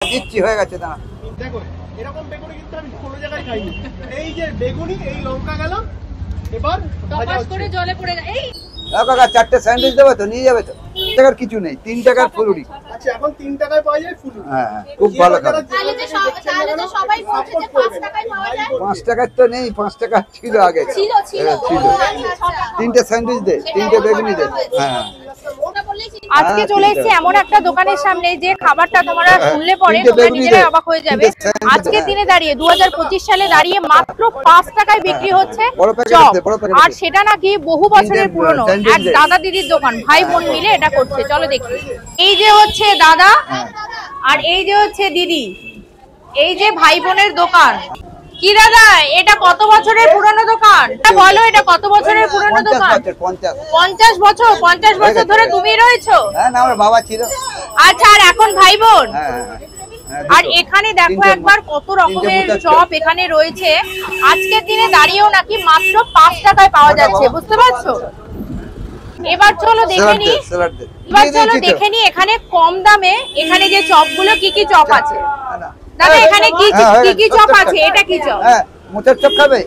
দিচ্ছি হয়ে গেছে দাঁড়া। দেখো এরকম বেগুনি কিন্তু আমি কোনো জায়গায় খাইনি। এই যে বেগুনি, এই লঙ্কা গেল, এবার টপাস করে জলে পড়ে যায়। এই কাকা চারটে স্যান্ডউইচ দেবে তো, নিয়ে যাবে তো? টাকার কিছু নেই, 3 টাকার ফুলুরি। আচ্ছা এখন 3 টাকায় পাওয়া যায় ফুলুরি। হ্যাঁ খুব ভালো খাবার। তাহলে যে সবাই বলছে যে 5 টাকায় পাওয়া যায়। 5 টাকার তো নেই, 5 টাকা ছিল আগে। ছিল ছিল। 3টে স্যান্ডউইচ দে, 3টে বেগুনি দে। হ্যাঁ আজকে চলে এসেছি এমন একটা দোকানের সামনে যে খাবারটা তোমরা শুনলে পরে তোমরা নিজেরাই অবাক হয়ে যাবে। আজকের দিনে দাঁড়িয়ে 2025 সালে দাঁড়িয়ে মাত্র 5 টাকায় বিক্রি হচ্ছে চপ, আর সেটা নাকি বহু বছরের পুরনো এক দাদা দিদির দোকান, ভাই বোন মিলে এটা করছে। চলো দেখি। এই যে হচ্ছে দাদা আর এই যে হচ্ছে দিদি, এই যে ভাই বোনের দোকান। কি দাদা এটা কত বছরের পুরনো দোকান? এটা বলো, এটা কত বছরের পুরনো দোকান? 50 বছর। 50 বছর ধরে তুমি রয়েছো? হ্যাঁ না, আমার বাবা ছিল। আচ্ছা, আর এখন ভাই বোন? হ্যাঁ আর এখানে দেখো একবার কত রকমের চপ এখানে রয়েছে। আজকের দিনে দাঁড়িয়েও নাকি মাত্র 5 টাকায় পাওয়া যাচ্ছে, বুঝতে পারছো? এবার চলো দেখে নি, এখানে কম দামে এখানে যে চপগুলো কি কি চপ আছে। দাদা এখানে কি কি চপ আছে? এটা কি চপ? হ্যাঁ মোচার চপ খাবে?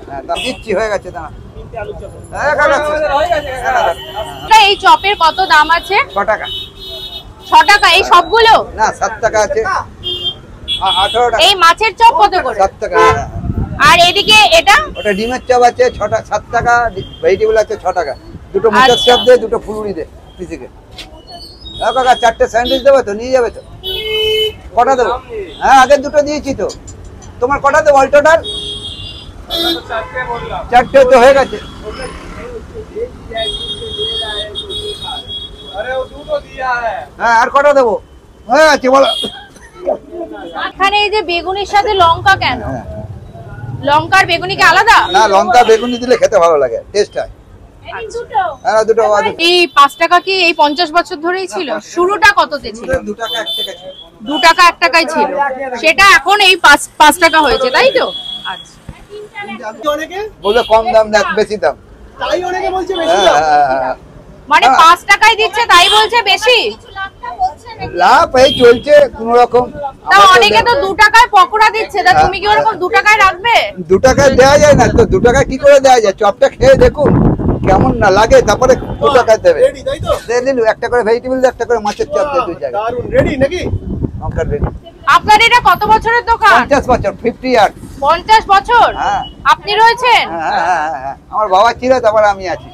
হ্যাঁ দাম দিচ্ছি হয়ে গেছে দাঁড়া। এই চপের কত দাম আছে? 6 টাকা। 6 টাকা এই সবগুলো? না 7 টাকা আছে। 18 টাকা। এই মাছের চপ কত করে? 7 টাকা। আর এদিকে এটা? ওটা ডিমের চপ আছে 7 টাকা, ভেজিটেবল আছে 6 টাকা। দুটো মোচার চপ দে, দুটো ফুলুরি দে পিসিকে। কাকা চারটে স্যান্ডউইচ দেবে তো, নিয়ে যাবে তো? কটা দেবো? হ্যাঁ আগে দুটো দিয়েছি তো। তোমার কটা দেবো অল্টোটার? 4টে তো হয়ে গেছে। হ্যাঁ আর কটা দেবো? হয়ে গেছে বলো। এখানে এই যে বেগুনির সাথে লঙ্কা কেন? লঙ্কার বেগুনি কি আলাদা? না লঙ্কা বেগুনি দিলে খেতে ভালো লাগে, টেস্ট হয়। হ্যাঁ দুটো। এই 5 টাকা কি এই 50 বছর ধরেই ছিল? শুরুটা কততে ছিল? 2 টাকা 1 টাকা ছিল। 2 টাকা 1 টাকাই ছিল, সেটা এখন এই 5 টাকা হয়েছে, তাই তো? আচ্ছা অনেকে বলে কম দাম না বেশি দাম, তাই অনেকে বলছে বেশি দাম। মানে 5 টাকায় দিচ্ছে তাই বলছে বেশি লাভ এই চলছে কোন রকম। তা অনেকে তো 2 টাকায় পকোড়া দিচ্ছে, তা তুমি কি ওরকম 2 টাকায় রাখবে? 2 টাকায় দেওয়া যায় না তো, 2 টাকায় কি করে দেওয়া যায়? চপটা খেয়ে দেখুন কেমন না লাগে, তারপরে 2 টাকায় দেবে। রেডি তাই তো? দে দিলু একটা করে ভেজিটেবল দে, একটা করে মাছের চপ দে, 2 জায়গায়। দারুন রেডি নাকি? লঙ্কার রেডি। আপনার এটা কত বছরের দোকান? 50 বছর, 50 ইয়ার। 50 বছর? হ্যাঁ আপনি রয়েছেন? হ্যাঁ আমার বাবা ছিল, তারপরে আমি আছি।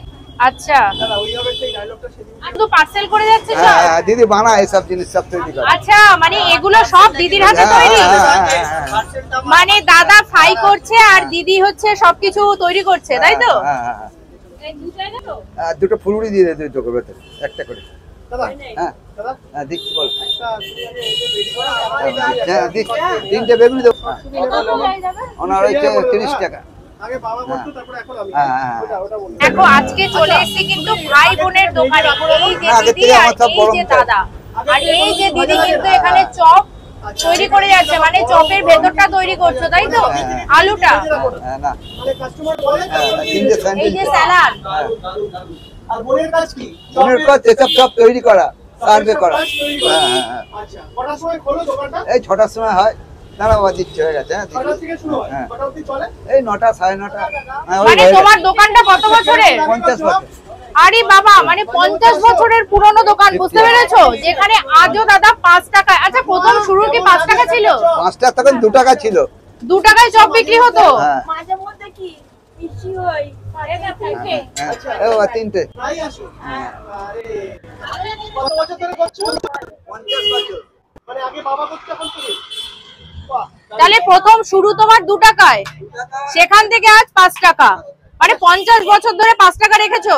আচ্ছা দাদা ওইভাবে সেই ডায়লগটা সেদিন শুধু পার্সেল করে যাচ্ছে সব? হ্যাঁ দিদি বানায় এসব জিনিস, সব তৈরি করে। আচ্ছা মানে এগুলো সব দিদির হাতে তৈরি? মানে দাদা ফ্রাই করছে আর দিদি হচ্ছে সবকিছু তৈরি করছে, তাই তো? হ্যাঁ দুটো ফুলুরি দিয়ে দে, দুটো করে একটা করে। দাদা হ্যাঁ দাদা হ্যাঁ দিচ্ছি বল। একটা রেডি করা হ্যাঁ দিচ্ছি, 3টে বেগুনি দেবো। ওনার হচ্ছে 30 টাকা। আগে বাবা বলতো, তারপরে এখন আমি। হ্যাঁ ওটা বলুন। দেখো আজকে চলে এসেছি কিন্তু ভাই বোনের দোকানে। এই যে দিদি আর এই যে দাদা, আর এই যে দিদি কিন্তু এখানে চপ তৈরি করে যাচ্ছে, মানে চপের ভেতরটা তৈরি করছো, তাই তো? আলুটা হ্যাঁ না মানে কাস্টমার বলে 3টে স্যান্ডউইচ। এই যে স্যালাড। আর বোনের কাজ কি? বোনের কাজ এসব সব তৈরি করা, সার্ভে করা। হ্যাঁ আচ্ছা কটার সময় খোলো দোকানটা? এই 6টার সময় হয়। দাঁড়া বাবা দিচ্ছি হয়ে গেছে। হ্যাঁ 6টা থেকে শুরু হয়, হ্যাঁ। কটা অবধি চলে? এই 9টা 9:30। হ্যাঁ ওই মানে তোমার দোকানটা কত বছরের? 50 বছর। আরে বাবা, মানে 50 বছরের পুরনো দোকান, বুঝতে পেরেছো? যেখানে আজও দাদা 5 টাকা। আচ্ছা প্রথম শুরু কি 5 টাকা ছিল? 5টা তখন 2 টাকা ছিল। 2 টাকায় চপ বিক্রি হতো? হ্যাঁ মাঝে মধ্যে কি বেশি হয় এটা থেকে এই বাবা 3টে। প্রায় আসো। আরে কত বছর ধরে করছো? 50 বছর। মানে আগে বাবা করতো, এখন তুমি? বাহ তাহলে প্রথম শুরু তোমার 2 টাকায়, সেখান থেকে আজ 5 টাকা, মানে 50 বছর ধরে 5 টাকা রেখেছো।